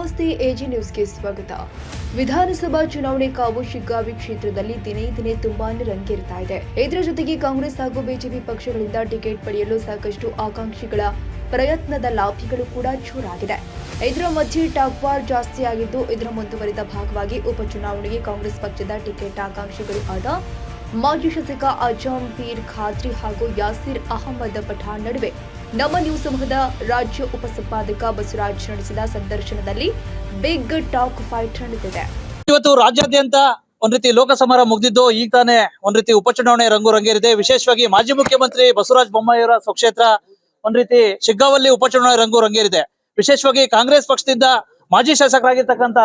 ನಮಸ್ತೆ ಎಜಿ ನ್ಯೂಸ್ಗೆ ಸ್ವಾಗತ. ವಿಧಾನಸಭಾ ಚುನಾವಣೆ ಕಾವು ಶಿಗ್ಗಾವಿ ಕ್ಷೇತ್ರದಲ್ಲಿ ದಿನೇ ದಿನೇ ತುಂಬಾನೇ ರಂಗೇರ್ತಾ ಇದೆ. ಇದರ ಜೊತೆಗೆ ಕಾಂಗ್ರೆಸ್ ಹಾಗೂ ಬಿಜೆಪಿ ಪಕ್ಷಗಳಿಂದ ಟಿಕೆಟ್ ಪಡೆಯಲು ಸಾಕಷ್ಟು ಆಕಾಂಕ್ಷಿಗಳ ಪ್ರಯತ್ನದ ಲಾಭಿಗಳು ಕೂಡ ಜೋರಾಗಿದೆ. ಇದರ ಮಧ್ಯೆ ಟಾಕ್ ವಾರ್ ಜಾಸ್ತಿ ಆಗಿದ್ದು, ಇದರ ಮುಂದುವರಿದ ಭಾಗವಾಗಿ ಉಪಚುನಾವಣೆಗೆ ಕಾಂಗ್ರೆಸ್ ಪಕ್ಷದ ಟಿಕೆಟ್ ಆಕಾಂಕ್ಷಿಗಳು ಆದ ಮಾಜಿ ಶಾಸಕ ಅಜಂ ಪೀರ್ ಖಾದ್ರಿ ಹಾಗೂ ಯಾಸಿರ್ ಅಹಮದ್ ಪಠಾಣ್ ನಡುವೆ ನಮ್ಮ ನ್ಯೂಸ್ ಸಮೂಹದ ರಾಜ್ಯ ಉಪಸಂಪಾದಕ ಬಸವರಾಜ್ ನಡೆಸಿದ ಸಂದರ್ಶನದಲ್ಲಿ ಬಿಗ್ ಟಾಕ್ ಫೈಟ್ ನಡೆದಿದೆ. ಇವತ್ತು ರಾಜ್ಯಾದ್ಯಂತ ಒಂದ್ ರೀತಿ ಲೋಕಸಮರ ಮುಗಿದಿದ್ದು, ಈಗ ತಾನೇ ಒಂದ್ ರೀತಿ ಉಪಚುನಾವಣೆ ರಂಗೇರಿದೆ. ವಿಶೇಷವಾಗಿ ಮಾಜಿ ಮುಖ್ಯಮಂತ್ರಿ ಬಸವರಾಜ ಬೊಮ್ಮಾಯಿಯವರ ಸ್ವಕ್ಷೇತ್ರ ಒಂದ್ ರೀತಿ ಶಿಗ್ಗಾವಲ್ಲಿ ಉಪಚುನಾವಣೆ ರಂಗೇರಿದೆ. ವಿಶೇಷವಾಗಿ ಕಾಂಗ್ರೆಸ್ ಪಕ್ಷದಿಂದ ಮಾಜಿ ಶಾಸಕರಾಗಿರ್ತಕ್ಕಂಥ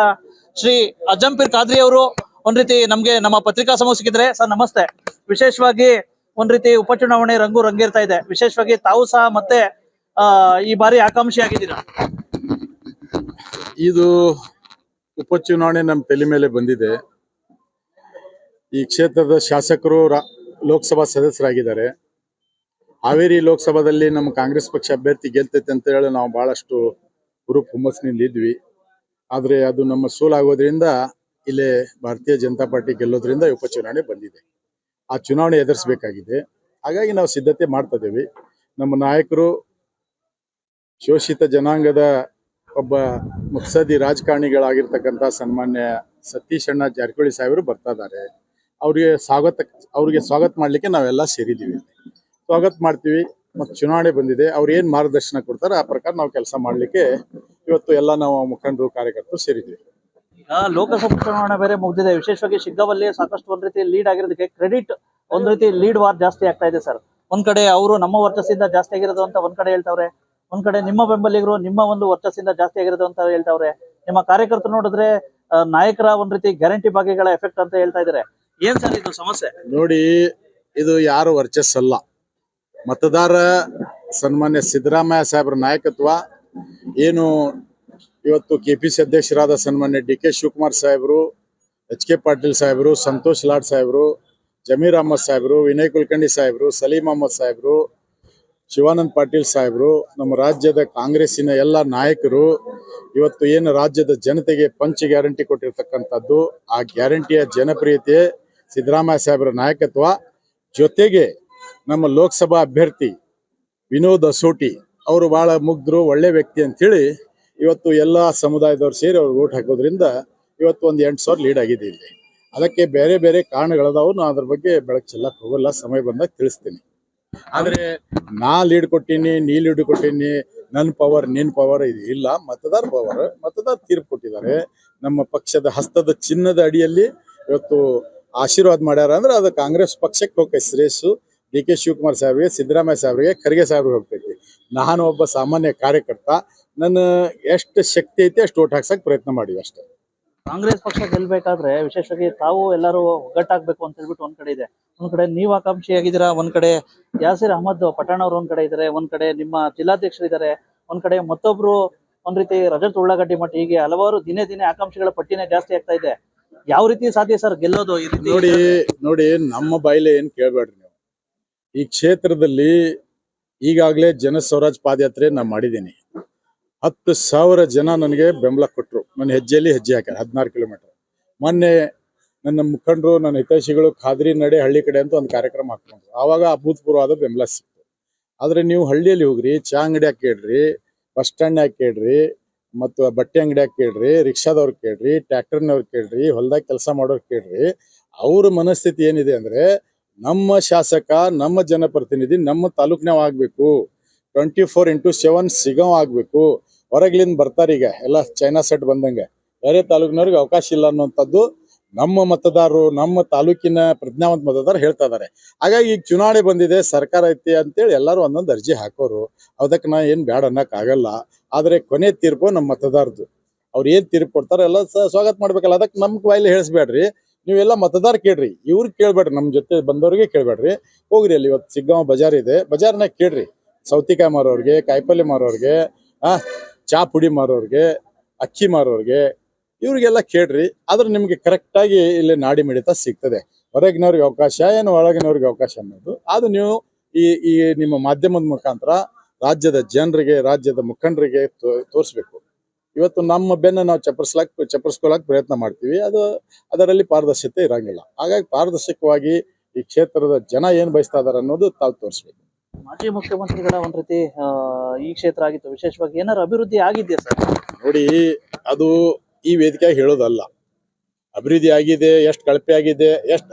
ಶ್ರೀ ಅಜಂ ಪೀರ್ ಖಾದ್ರಿ ಅವರು ಒಂದ್ ರೀತಿ ನಮ್ಗೆ ನಮ್ಮ ಪತ್ರಿಕಾ ಸಮೂಹ ಸಿಕ್ಕಿದ್ರೆ. ಸರ್ ನಮಸ್ತೆ. ವಿಶೇಷವಾಗಿ ಒಂದ್ ರೀತಿ ಉಪಚುನಾವಣೆ ರಂಗೇರ್ತಾ ಇದೆ. ವಿಶೇಷವಾಗಿ ತಾವು ಸಹ ಮತ್ತೆ ಈ ಬಾರಿ ಆಕಾಂಕ್ಷಿ ಆಗಿದ್ದೀರಾ. ಇದು ಉಪಚುನಾವಣೆ ನಮ್ಮ ತಲೆ ಮೇಲೆ ಬಂದಿದೆ. ಈ ಕ್ಷೇತ್ರದ ಶಾಸಕರು ಲೋಕಸಭಾ ಸದಸ್ಯರಾಗಿದ್ದಾರೆ. ಹಾವೇರಿ ಲೋಕಸಭಾದಲ್ಲಿ ನಮ್ಮ ಕಾಂಗ್ರೆಸ್ ಪಕ್ಷ ಅಭ್ಯರ್ಥಿ ಗೆಲ್ತೈತೆ ಅಂತ ಹೇಳಿ ನಾವು ಬಹಳಷ್ಟು ಹುರುಪು ಹುಮ್ಮಸ್ನಿಂದ ಇದ್ವಿ. ಆದ್ರೆ ಅದು ನಮ್ಮ ಸೋಲಾಗೋದ್ರಿಂದ ಇಲ್ಲೇ ಭಾರತೀಯ ಜನತಾ ಪಾರ್ಟಿ ಗೆಲ್ಲೋದ್ರಿಂದ ಉಪಚುನಾವಣೆ ಬಂದಿದೆ. ಆ ಚುನಾವಣೆ ಎದುರಿಸಬೇಕಾಗಿದೆ. ಹಾಗಾಗಿ ನಾವು ಸಿದ್ಧತೆ ಮಾಡ್ತಾ ಇದ್ದೇವೆ. ನಮ್ಮ ನಾಯಕರು ಶೋಷಿತ ಜನಾಂಗದ ಒಬ್ಬ ಮುತ್ಸದಿ ರಾಜಕಾರಣಿಗಳಾಗಿರ್ತಕ್ಕಂಥ ಸನ್ಮಾನ್ಯ ಸತೀಶ್ ಅಣ್ಣ ಜಾರಕಿಹೊಳಿ ಸಾಹೇಬರು ಬರ್ತಾ ಇದ್ದಾರೆ. ಅವ್ರಿಗೆ ಸ್ವಾಗತ ಮಾಡ್ಲಿಕ್ಕೆ ನಾವೆಲ್ಲ ಸೇರಿದ್ದೀವಿ. ಸ್ವಾಗತ ಮಾಡ್ತೀವಿ. ಮತ್ತು ಚುನಾವಣೆ ಬಂದಿದೆ, ಅವ್ರು ಏನ್ ಮಾರ್ಗದರ್ಶನ ಕೊಡ್ತಾರೆ ಆ ಪ್ರಕಾರ ನಾವು ಕೆಲಸ ಮಾಡ್ಲಿಕ್ಕೆ ಇವತ್ತು ಎಲ್ಲ ನಾವು ಮುಖಂಡರು ಕಾರ್ಯಕರ್ತರು ಸೇರಿದ್ದೀವಿ. ಲೋಕಸಭಾ ಚುನಾವಣೆ ಬೇರೆ ಮುಗ್ದಿದೆ. ವಿಶೇಷವಾಗಿ ಶಿಗ್ಗಾವಲ್ಲಿ ಸಾಕಷ್ಟು ಒಂದ್ ರೀತಿ ಲೀಡ್ ಆಗಿರೋದಕ್ಕೆ ಕ್ರೆಡಿಟ್ ಒಂದ್ ರೀತಿ ಲೀಡ್ ವಾರ್ ಜಾಸ್ತಿ ಆಗ್ತಾ ಇದೆ ಸರ್. ಒಂದ್ ಕಡೆ ಅವರು ನಮ್ಮ ವರ್ಚಸ್ಸಿಂದ ಜಾಸ್ತಿ ಆಗಿರೋದು ಅಂತ ಒಂದ್ ಕಡೆ ಹೇಳ್ತಾವ್ರೆ, ಒಂದ್ ಕಡೆ ನಿಮ್ಮ ಬೆಂಬಲಿಗರು ನಿಮ್ಮ ಒಂದು ವರ್ಚಸ್ಸಿಂದ ಜಾಸ್ತಿ ಆಗಿರೋದು ಅಂತ ಹೇಳ್ತಾವ್ರೆ. ನಿಮ್ಮ ಕಾರ್ಯಕರ್ತರು ನೋಡಿದ್ರೆ ನಾಯಕರ ಒಂದ್ ರೀತಿ ಗ್ಯಾರಂಟಿ ಭಾಗ್ಯಗಳ ಎಫೆಕ್ಟ್ ಅಂತ ಹೇಳ್ತಾ ಇದಾರೆ. ಏನ್ ಸರ್ ಇದು ಸಮಸ್ಯೆ? ನೋಡಿ, ಇದು ಯಾರು ವರ್ಚಸ್ಸಲ್ಲ. ಮತದಾರ ಸನ್ಮಾನ್ಯ ಸಿದ್ದರಾಮಯ್ಯ ಸಾಹೇಬ್ರ ನಾಯಕತ್ವ ಏನು ಇವತ್ತು ಕೆಪಿಸಿ ಅಧ್ಯಕ್ಷರಾದ ಸನ್ಮಾನ್ಯ ಡಿ.ಕೆ. ಶಿವಕುಮಾರ್ ಸಾಹೇಬರು, ಎಚ್.ಕೆ. ಪಾಟೀಲ್ ಸಾಹೇಬರು, ಸಂತೋಷ್ ಲಾಡ್ ಸಾಹೇಬರು, ಜಮೀರ್ ಅಹಮದ್ ಸಾಹೇಬರು, ವಿನಯ್ ಕುಲಕರ್ಣಿ ಸಾಹೇಬರು, ಸಲೀಂ ಅಹಮದ್ ಸಾಹೇಬರು, ಶಿವಾನಂದ್ ಪಾಟೀಲ್ ಸಾಹೇಬರು, ನಮ್ಮ ರಾಜ್ಯದ ಕಾಂಗ್ರೆಸ್ಸಿನ ಎಲ್ಲ ನಾಯಕರು ಇವತ್ತು ಏನು ರಾಜ್ಯದ ಜನತೆಗೆ ಪಂಚ ಗ್ಯಾರಂಟಿ ಕೊಟ್ಟಿರ್ತಕ್ಕಂಥದ್ದು, ಆ ಗ್ಯಾರಂಟಿಯ ಜನಪ್ರಿಯತೆ ಸಿದ್ದರಾಮಯ್ಯ ಸಾಹೇಬರ ನಾಯಕತ್ವ. ಜೊತೆಗೆ ನಮ್ಮ ಲೋಕಸಭಾ ಅಭ್ಯರ್ಥಿ ವಿನೋದ್ ಅಸೋಟಿ ಅವರು ಬಹಳ ಮುಗ್ಧರು, ಒಳ್ಳೆ ವ್ಯಕ್ತಿ ಅಂತೇಳಿ ಇವತ್ತು ಎಲ್ಲ ಸಮುದಾಯದವ್ರು ಸೇರಿ ಅವ್ರಿಗೆ ಓಟ್ ಹಾಕೋದ್ರಿಂದ ಇವತ್ತು ಒಂದು 8,000 ಲೀಡ್ ಆಗಿದೆ. ಇಲ್ಲಿ ಅದಕ್ಕೆ ಬೇರೆ ಬೇರೆ ಕಾರಣಗಳದಾವು. ನಾನು ಅದ್ರ ಬಗ್ಗೆ ಬೆಳಕು ಚೆಲ್ಲಕ್ಕೆ ಹೋಗಲ್ಲ, ಸಮಯ ಬಂದಾಗ ತಿಳಿಸ್ತೀನಿ. ಆದ್ರೆ ನಾ ಲೀಡ್ ಕೊಟ್ಟೀನಿ, ನೀ ಲೀಡ್ ಕೊಟ್ಟೀನಿ, ನನ್ನ ಪವರ್ ನಿನ್ ಪವರ್ ಇದು ಇಲ್ಲ. ಮತದಾರ ಪವರ್, ಮತದಾರ ತೀರ್ಪು ಕೊಟ್ಟಿದ್ದಾರೆ. ನಮ್ಮ ಪಕ್ಷದ ಹಸ್ತದ ಚಿನ್ನದ ಅಡಿಯಲ್ಲಿ ಇವತ್ತು ಆಶೀರ್ವಾದ ಮಾಡ್ಯಾರ ಅಂದ್ರೆ ಅದು ಕಾಂಗ್ರೆಸ್ ಪಕ್ಷಕ್ಕೆ ಹೋಗ್ತೈತಿ. ಶ್ರೇಯಸ್ಸು ಡಿ.ಕೆ. ಶಿವಕುಮಾರ್ ಸಾಹೇಬ್ರಿಗೆ, ಸಿದ್ದರಾಮಯ್ಯ ಸಾಹೇಬ್ರಿಗೆ, ಖರ್ಗೆ ಸಾಹೇಬ್ರಿಗೆ ಹೋಗ್ತೈತಿ. ನಾನು ಒಬ್ಬ ಸಾಮಾನ್ಯ ಕಾರ್ಯಕರ್ತ, ನನ್ನ ಎಷ್ಟು ಶಕ್ತಿ ಐತಿ ಅಷ್ಟು ಓಟ್ ಹಾಕ್ಸಕ್ ಪ್ರಯತ್ನ ಮಾಡಿವಿ ಅಷ್ಟೇ. ಕಾಂಗ್ರೆಸ್ ಪಕ್ಷ ಗೆಲ್ಬೇಕಾದ್ರೆ ವಿಶೇಷವಾಗಿ ತಾವು ಎಲ್ಲರೂ ಒಗ್ಗಟ್ಟಾಗ್ಬೇಕು ಅಂತ ಹೇಳ್ಬಿಟ್ಟು ಒಂದ್ ಕಡೆ ಇದೆ. ಒಂದ್ ಕಡೆ ನೀವು ಆಕಾಂಕ್ಷಿಯಾಗಿದ್ದೀರಾ, ಒಂದ್ ಕಡೆ ಯಾಸಿರ್ ಅಹಮದ್ ಪಠಾಣ್ ಅವರು ಒಂದ್ ಕಡೆ ಇದ್ದಾರೆ, ಒಂದ್ ಕಡೆ ನಿಮ್ಮ ಜಿಲ್ಲಾಧ್ಯಕ್ಷರಿದ್ದಾರೆ, ಒಂದ್ ಕಡೆ ಮತ್ತೊಬ್ರು ಒಂದ್ ರೀತಿ ರಜತ್ ಉಳ್ಳಾಗಡ್ಡಿ ಮಠ. ಹೀಗೆ ಹಲವಾರು ದಿನೇ ದಿನೇ ಆಕಾಂಕ್ಷಿಗಳ ಪಟ್ಟಿನೇ ಜಾಸ್ತಿ ಆಗ್ತಾ ಇದೆ. ಯಾವ ರೀತಿ ಸಾಧ್ಯ ಸರ್ ಗೆಲ್ಲೋದು? ಈ ರೀತಿ ನೋಡಿ ನಮ್ಮ ಬಾಯಿಲೆ ಏನ್ ಕೇಳ್ಬೇಡ್ರಿ ನೀವು. ಈ ಕ್ಷೇತ್ರದಲ್ಲಿ ಈಗಾಗಲೇ ಜನ ಸ್ವರಾಜ್ ಪಾದಯಾತ್ರೆ ನಾ ಮಾಡಿದ್ದೀನಿ. 10,000 ಜನ ನನಗೆ ಬೆಂಬಲ ಕೊಟ್ಟರು. ನನ್ನ ಹೆಜ್ಜೆಯಲ್ಲಿ ಹೆಜ್ಜೆ ಹಾಕ್ಯಾರ 16 ಕಿಲೋಮೀಟರ್. ಮೊನ್ನೆ ನನ್ನ ಮುಖಂಡರು, ನನ್ನ ಹಿತೈಷಿಗಳು ಖಾದ್ರಿ ನಡೆ ಹಳ್ಳಿ ಕಡೆ ಅಂತ ಒಂದು ಕಾರ್ಯಕ್ರಮ ಹಾಕೊಂಡ್ರು. ಆವಾಗ ಅಭೂತಪೂರ್ವವಾದ ಬೆಂಬಲ ಸಿಕ್ತು. ಆದ್ರೆ ನೀವು ಹಳ್ಳಿಯಲ್ಲಿ ಹೋಗ್ರಿ, ಚಾ ಅಂಗಡಿ ಹಾಕಿ ಕೇಳ್ರಿ, ಬಸ್ ಸ್ಟ್ಯಾಂಡ್ ಹಾಕಿ ಕೇಳ್ರಿ, ಮತ್ತು ಬಟ್ಟೆ ಅಂಗಡಿ ಹಾಕಿ ಕೇಳ್ರಿ, ರಿಕ್ಷಾದವ್ರು ಕೇಳ್ರಿ, ಟ್ರ್ಯಾಕ್ಟರ್ನವ್ರು ಕೇಳ್ರಿ, ಹೊಲ್ದಾಗ ಕೆಲಸ ಮಾಡೋರು ಕೇಳ್ರಿ, ಅವ್ರ ಮನಸ್ಥಿತಿ ಏನಿದೆ ಅಂದ್ರೆ ನಮ್ಮ ಶಾಸಕ, ನಮ್ಮ ಜನಪ್ರತಿನಿಧಿ ನಮ್ಮ ತಾಲೂಕ್ನಾವ್ ಆಗ್ಬೇಕು, 24x7 ಸಿಗವ್ ಆಗ್ಬೇಕು. ಹೊರಗ್ಲಿಂದ ಬರ್ತಾರೆ ಈಗ ಎಲ್ಲ ಚೈನಾ ಸೆಟ್ ಬಂದಂಗೆ, ಬೇರೆ ತಾಲೂಕಿನವ್ರಿಗೆ ಅವಕಾಶ ಇಲ್ಲ ಅನ್ನುವಂಥದ್ದು ನಮ್ಮ ಮತದಾರರು, ನಮ್ಮ ತಾಲೂಕಿನ ಪ್ರಜ್ಞಾವಂತ ಮತದಾರರು ಹೇಳ್ತಾ ಇದಾರೆ. ಹಾಗಾಗಿ ಈಗ ಚುನಾವಣೆ ಬಂದಿದೆ, ಸರ್ಕಾರ ಐತಿ ಅಂತೇಳಿ ಎಲ್ಲರೂ ಒಂದೊಂದು ಅರ್ಜಿ ಹಾಕೋರು. ಅದಕ್ಕೆ ನಾ ಏನ್ ಬ್ಯಾಡ ಅನ್ನಕ್ ಆಗಲ್ಲ. ಆದ್ರೆ ಕೊನೆ ತೀರ್ಪು ನಮ್ಮ ಮತದಾರದು. ಅವ್ರು ಏನ್ ತೀರ್ಪು ಕೊಡ್ತಾರ ಎಲ್ಲ ಸ್ವಾಗತ ಮಾಡ್ಬೇಕಲ್ಲ. ಅದಕ್ಕೆ ನಮ್ ಬಾಯಲ್ಲಿ ಹೇಳಿಸ್ಬೇಡ್ರಿ. ನೀವೆಲ್ಲ ಮತದಾರ ಕೇಳ್ರಿ, ಇವ್ರಿಗೆ ಕೇಳ್ಬೇಡ್ರಿ, ನಮ್ ಜೊತೆ ಬಂದವ್ರಿಗೆ ಕೇಳ್ಬೇಡ್ರಿ. ಹೋಗ್ರಿ, ಅಲ್ಲಿ ಇವತ್ತು ಸಿಗ್ಗಾಂವ್ ಬಜಾರ್ ಇದೆ, ಬಜಾರ್ನಾಗ ಕೇಳ್ರಿ. ಸೌತಿಕಾಯಿ ಮಾರೋರ್ಗೆ, ಕಾಯಿಪಲ್ಲೆ ಮಾರೋರ್ಗೆ, ಚಾ ಪುಡಿ ಮಾರೋರ್ಗೆ, ಅಕ್ಕಿ ಮಾರೋರ್ಗೆ, ಇವ್ರಿಗೆಲ್ಲ ಕೇಳ್ರಿ. ಆದ್ರೆ ನಿಮ್ಗೆ ಕರೆಕ್ಟ್ ಆಗಿ ಇಲ್ಲಿ ನಾಡಿ ಮಿಡಿತ ಸಿಗ್ತದೆ. ಹೊರಗಿನವ್ರಿಗೆ ಅವಕಾಶ ಏನು, ಒಳಗಿನವ್ರಿಗೆ ಅವಕಾಶ ಅನ್ನೋದು ಅದು ನೀವು ಈ ನಿಮ್ಮ ಮಾಧ್ಯಮದ ಮುಖಾಂತರ ರಾಜ್ಯದ ಜನರಿಗೆ, ರಾಜ್ಯದ ಮುಖಂಡರಿಗೆ ತೋರಿಸ್ಬೇಕು. ಇವತ್ತು ನಮ್ಮ ಬೆನ್ನ ನಾವು ಚಪ್ಪರಿಸ್ಕೊಳಕ್ ಪ್ರಯತ್ನ ಮಾಡ್ತೀವಿ. ಅದರಲ್ಲಿ ಪಾರದರ್ಶಕತೆ ಇರಂಗಿಲ್ಲ. ಹಾಗಾಗಿ ಪಾರದರ್ಶಕವಾಗಿ ಈ ಕ್ಷೇತ್ರದ ಜನ ಏನ್ ಬಯಸ್ತಾ ಇದಾರೆ ಅನ್ನೋದು ತಾವು ತೋರಿಸ್ಬೇಕು. ಮಾಜಿ ಮುಖ್ಯಮಂತ್ರಿಗಳ ಒಂದ್ ರೀತಿ ಈ ಕ್ಷೇತ್ರ ಆಗಿತ್ತು, ವಿಶೇಷವಾಗಿ ಏನಾದ್ರು ಅಭಿವೃದ್ಧಿ ಆಗಿದೆಯಾ ಸರ್? ನೋಡಿ, ಅದು ಈ ವೇದಿಕೆ ಹೇಳೋದಲ್ಲ. ಅಭಿವೃದ್ಧಿ ಆಗಿದೆ, ಎಷ್ಟು ಕಳಪೆ ಆಗಿದೆ, ಎಷ್ಟು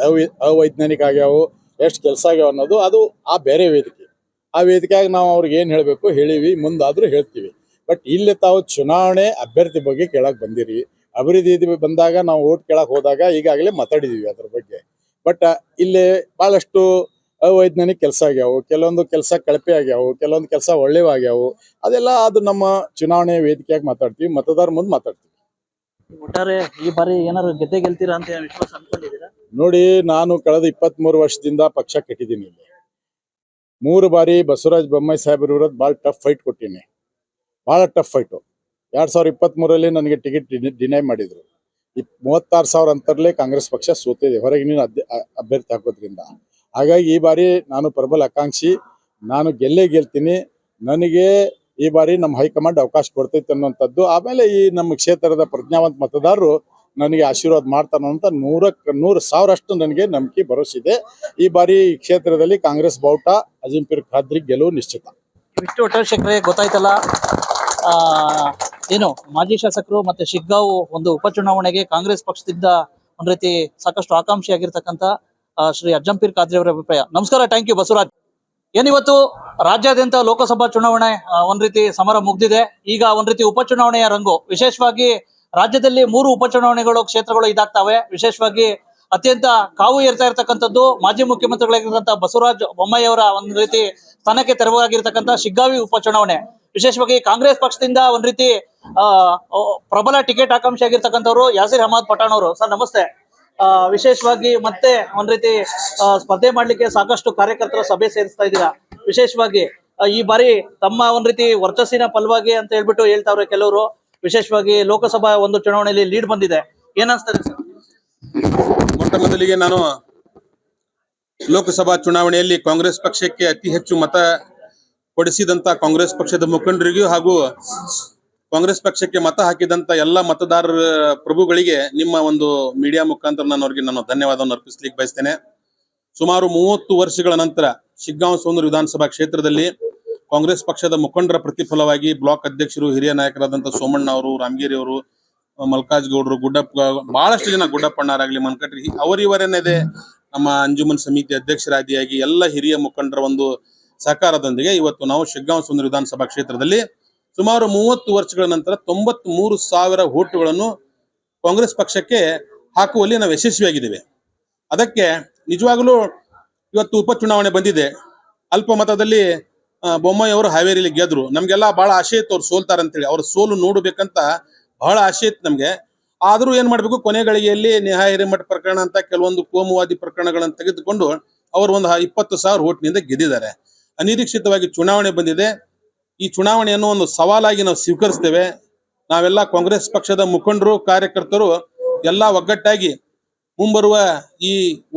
ಅವೈಜ್ಞಾನಿಕ ಆಗ್ಯಾವು, ಎಷ್ಟು ಕೆಲಸ ಆಗ್ಯಾವ ಅನ್ನೋದು ಅದು ಆ ಬೇರೆ ವೇದಿಕೆ. ಆ ವೇದಿಕೆಯಾಗಿ ನಾವು ಅವ್ರಿಗೆ ಏನ್ ಹೇಳ್ಬೇಕು ಹೇಳಿವಿ, ಮುಂದಾದ್ರೂ ಹೇಳ್ತೀವಿ. ಬಟ್ ಇಲ್ಲಿ ತಾವು ಚುನಾವಣೆ ಅಭ್ಯರ್ಥಿ ಬಗ್ಗೆ ಕೇಳಕ್ ಬಂದಿರಿ. ಅಭಿವೃದ್ಧಿ ಬಂದಾಗ ನಾವು ಓಟ್ ಕೇಳಕ್ ಹೋದಾಗ ಈಗಾಗಲೇ ಮಾತಾಡಿದೀವಿ ಅದ್ರ ಬಗ್ಗೆ. ಬಟ್ ಇಲ್ಲಿ ಬಹಳಷ್ಟು ಅವೈಜ್ಞಾನಿಕ ಕೆಲಸ ಆಗ್ಯಾವು, ಕೆಲವೊಂದು ಕೆಲಸ ಕಳಪೆ ಆಗ್ಯಾವು, ಕೆಲವೊಂದು ಕೆಲಸ ಒಳ್ಳೆವಾಗ್ಯಾವು. ಅದೆಲ್ಲ ಅದು ನಮ್ಮ ಚುನಾವಣೆ ವೇದಿಕೆಯಾಗಿ ಮಾತಾಡ್ತೀವಿ, ಮತದಾರ ಮುಂದೆ ಮಾತಾಡ್ತೀವಿ. ಒಟ್ಟಾರೆ ಈ ಬಾರಿ ಏನಾದ್ರು ಗೆಲ್ತೀರಾ ಅಂತ ವಿಶ್ವಾಸ ಅನ್ಕೊಂಡಿದ್ದೀರಾ? ನೋಡಿ, ನಾನು ಕಳೆದ 23 ವರ್ಷದಿಂದ ಪಕ್ಷ ಕಟ್ಟಿದ್ದೀನಿ. ಇಲ್ಲಿ 3 ಬಾರಿ ಬಸವರಾಜ ಬೊಮ್ಮಾಯಿ ಸಾಹೇಬ್ರ ವಿರುದ್ಧ ಭಾಳ ಟಫ್ ಫೈಟ್ ಕೊಟ್ಟಿನಿ. ಭಾಳ ಟಫ್ ಫೈಟು. 2023ರಲ್ಲಿ ನನಗೆ ಟಿಕೆಟ್ ಡಿನೈ ಮಾಡಿದ್ರು. 36,000 ಅಂತರಲ್ಲೇ ಕಾಂಗ್ರೆಸ್ ಪಕ್ಷ ಸೋತಿದೆ, ಹೊರಗಿನ ಅಭ್ಯರ್ಥಿ ಹಾಕೋದ್ರಿಂದ. ಹಾಗಾಗಿ ಈ ಬಾರಿ ನಾನು ಪ್ರಬಲ ಆಕಾಂಕ್ಷಿ, ನಾನು ಗೆಲ್ತೀನಿ. ನನಗೆ ಈ ಬಾರಿ ನಮ್ಮ ಹೈಕಮಾಂಡ್ ಅವಕಾಶ ಕೊಡ್ತೈತೆ ಅನ್ನುವಂಥದ್ದು. ಆಮೇಲೆ ಈ ನಮ್ಮ ಕ್ಷೇತ್ರದ ಪ್ರಜ್ಞಾವಂತ ಮತದಾರರು ನನಗೆ ಆಶೀರ್ವಾದ ಮಾಡ್ತಾನೆ ಅಂತ 100,000 ನನಗೆ ನಂಬಿಕೆ ಭರವಸೆ ಇದೆ. ಈ ಬಾರಿ ಈ ಕ್ಷೇತ್ರದಲ್ಲಿ ಕಾಂಗ್ರೆಸ್ ಬಾವುಟ ಅಜಂಪೀರ್ ಖಾದ್ರಿ ಗೆಲುವು ನಿಶ್ಚಿತ. ಇಷ್ಟು ಒಟ್ಟಾರೆ ಶೇಖರೆ ಗೊತ್ತಾಯ್ತಲ್ಲ, ಏನು ಮಾಜಿ ಶಾಸಕರು ಮತ್ತೆ ಶಿಗ್ಗಾಂವ್ ಒಂದು ಉಪಚುನಾವಣೆಗೆ ಕಾಂಗ್ರೆಸ್ ಪಕ್ಷದಿಂದ ಒಂದ್ ರೀತಿ ಸಾಕಷ್ಟು ಆಕಾಂಕ್ಷಿಯಾಗಿರ್ತಕ್ಕಂಥ ಶ್ರೀ ಅಜ್ಜಂಪೀರ್ ಖಾದ್ರಿ ಅವರ ಅಭಿಪ್ರಾಯ. ನಮಸ್ಕಾರ, ಥ್ಯಾಂಕ್ ಯು ಬಸವರಾಜ್. ಏನಿವತ್ತು ರಾಜ್ಯಾದ್ಯಂತ ಲೋಕಸಭಾ ಚುನಾವಣೆ ಒಂದ್ ರೀತಿ ಸಮರ ಮುಗ್ದಿದೆ. ಈಗ ಒಂದ್ ರೀತಿ ಉಪಚುನಾವಣೆಯ ರಂಗು. ವಿಶೇಷವಾಗಿ ರಾಜ್ಯದಲ್ಲಿ 3 ಉಪಚುನಾವಣೆಗಳು ಕ್ಷೇತ್ರಗಳು ಇದಾಗ್ತವೆ. ವಿಶೇಷವಾಗಿ ಅತ್ಯಂತ ಕಾವು ಏರ್ತಾ ಇರ್ತಕ್ಕಂಥದ್ದು ಮಾಜಿ ಮುಖ್ಯಮಂತ್ರಿಗಳಾಗಿರ್ತಕ್ಕಂಥ ಬಸವರಾಜ ಬೊಮ್ಮಾಯಿ ಅವರ ಒಂದ್ ರೀತಿ ಸ್ಥಾನಕ್ಕೆ ತೆರವಾಗಿರ್ತಕ್ಕಂಥ ಶಿಗ್ಗಾಂವಿ ಉಪಚುನಾವಣೆ. ವಿಶೇಷವಾಗಿ ಕಾಂಗ್ರೆಸ್ ಪಕ್ಷದಿಂದ ಒಂದ್ ರೀತಿ ಪ್ರಬಲ ಟಿಕೆಟ್ ಆಕಾಂಕ್ಷಿ ಆಗಿರ್ತಕ್ಕಂಥವ್ರು ಯಾಸಿರ್ ಅಹಮದ್ ಪಠಾಣ್ ಅವರು. ಸರ್ ನಮಸ್ತೆ. ವಿಶೇಷವಾಗಿ ಮತ್ತೆ ಒಂದ್ ರೀತಿ ಸ್ಪರ್ಧೆ ಮಾಡ್ಲಿಕ್ಕೆ ಸಾಕಷ್ಟು ಕಾರ್ಯಕರ್ತರ ಸಭೆ ಸೇರಿಸ್ತಾ ಇದ್ದೀರಾ. ವಿಶೇಷವಾಗಿ ಈ ಬಾರಿ ತಮ್ಮ ಒಂದ್ ರೀತಿ ವರ್ಚಸ್ಸಿನ ಫಲವಾಗಿ ಅಂತ ಹೇಳ್ಬಿಟ್ಟು ಹೇಳ್ತಾವ್ರೆ ಕೆಲವರು. ವಿಶೇಷವಾಗಿ ಲೋಕಸಭಾ ಒಂದು ಚುನಾವಣೆಯಲ್ಲಿ ಲೀಡ್ ಬಂದಿದೆ, ಏನ್ ಅನ್ಸ್ತದೆ ಸರ್? ಮೊಟ್ಟ ಮೊದಲಿಗೆ ನಾನು ಲೋಕಸಭಾ ಚುನಾವಣೆಯಲ್ಲಿ ಕಾಂಗ್ರೆಸ್ ಪಕ್ಷಕ್ಕೆ ಅತಿ ಹೆಚ್ಚು ಮತ ಕೊಡಿಸಿದಂತ ಕಾಂಗ್ರೆಸ್ ಪಕ್ಷದ ಮುಖಂಡರಿಗೂ ಹಾಗೂ ಕಾಂಗ್ರೆಸ್ ಪಕ್ಷಕ್ಕೆ ಮತ ಹಾಕಿದಂತ ಎಲ್ಲ ಮತದಾರರ ಪ್ರಭುಗಳಿಗೆ ನಿಮ್ಮ ಒಂದು ಮೀಡಿಯಾ ಮುಖಾಂತರ ನಾನು ಧನ್ಯವಾದವನ್ನು ಅರ್ಪಿಸ್ಲಿಕ್ಕೆ ಬಯಸ್ತೇನೆ. ಸುಮಾರು 30 ವರ್ಷಗಳ ನಂತರ ಶಿಗ್ಗಾಂವ್ ಸೋಂದೂರು ವಿಧಾನಸಭಾ ಕ್ಷೇತ್ರದಲ್ಲಿ ಕಾಂಗ್ರೆಸ್ ಪಕ್ಷದ ಮುಖಂಡರ ಪ್ರತಿಫಲವಾಗಿ ಬ್ಲಾಕ್ ಅಧ್ಯಕ್ಷರು, ಹಿರಿಯ ನಾಯಕರಾದಂಥ ಸೋಮಣ್ಣ ಅವರು, ರಾಮಗಿರಿ ಅವರು, ಮಲ್ಕಾಜ್ ಗೌಡರು, ಬಹಳಷ್ಟು ಜನ, ಗುಡ್ಡಪ್ಪಣ್ಣರಾಗ್ಲಿ, ಮನ್ಕಟ್ರಿ, ಇವರೇನಿದೆ ನಮ್ಮ ಅಂಜುಮನ್ ಸಮಿತಿ ಅಧ್ಯಕ್ಷರಾದಿಯಾಗಿ ಎಲ್ಲ ಹಿರಿಯ ಮುಖಂಡರ ಒಂದು ಸಹಕಾರದೊಂದಿಗೆ ಇವತ್ತು ನಾವು ಶಿಗ್ಗಾಂವ್ ಸೋಂದೂರು ವಿಧಾನಸಭಾ ಕ್ಷೇತ್ರದಲ್ಲಿ ಸುಮಾರು 30 ವರ್ಷಗಳ ನಂತರ 93,000 ಓಟುಗಳನ್ನು ಕಾಂಗ್ರೆಸ್ ಪಕ್ಷಕ್ಕೆ ಹಾಕುವಲ್ಲಿ ನಾವು ಯಶಸ್ವಿಯಾಗಿದ್ದೇವೆ. ಅದಕ್ಕೆ ನಿಜವಾಗಲೂ ಇವತ್ತು ಉಪಚುನಾವಣೆ ಬಂದಿದೆ. ಅಲ್ಪ ಮತದಲ್ಲಿ ಬೊಮ್ಮಾಯಿ ಅವರು ಹಾವೇರಿಲಿ ಗೆದ್ರು. ನಮ್ಗೆಲ್ಲ ಬಹಳ ಆಸೆ ಇತ್ತು ಅವ್ರು ಸೋಲ್ತಾರಂತೇಳಿ. ಅವ್ರ ಸೋಲು ನೋಡ್ಬೇಕಂತ ಬಹಳ ಆಸೆ ಇತ್ತು ನಮ್ಗೆ. ಆದ್ರೂ ಏನ್ ಮಾಡ್ಬೇಕು, ಕೊನೆ ಗಳಿಗೆಯಲ್ಲಿ ನೇಹಾ ಹಿರೇಮಠ ಪ್ರಕರಣ ಅಂತ ಕೆಲವೊಂದು ಕೋಮುವಾದಿ ಪ್ರಕರಣಗಳನ್ನು ತೆಗೆದುಕೊಂಡು ಅವರು ಒಂದು 20,000 ಓಟ್ನಿಂದ ಗೆದ್ದಿದ್ದಾರೆ. ಅನಿರೀಕ್ಷಿತವಾಗಿ ಚುನಾವಣೆ ಬಂದಿದೆ. ಈ ಚುನಾವಣೆಯನ್ನು ಒಂದು ಸವಾಲಾಗಿ ನಾವು ಸ್ವೀಕರಿಸ್ತೇವೆ. ನಾವೆಲ್ಲ ಕಾಂಗ್ರೆಸ್ ಪಕ್ಷದ ಮುಖಂಡರು, ಕಾರ್ಯಕರ್ತರು ಎಲ್ಲ ಒಗ್ಗಟ್ಟಾಗಿ ಮುಂಬರುವ ಈ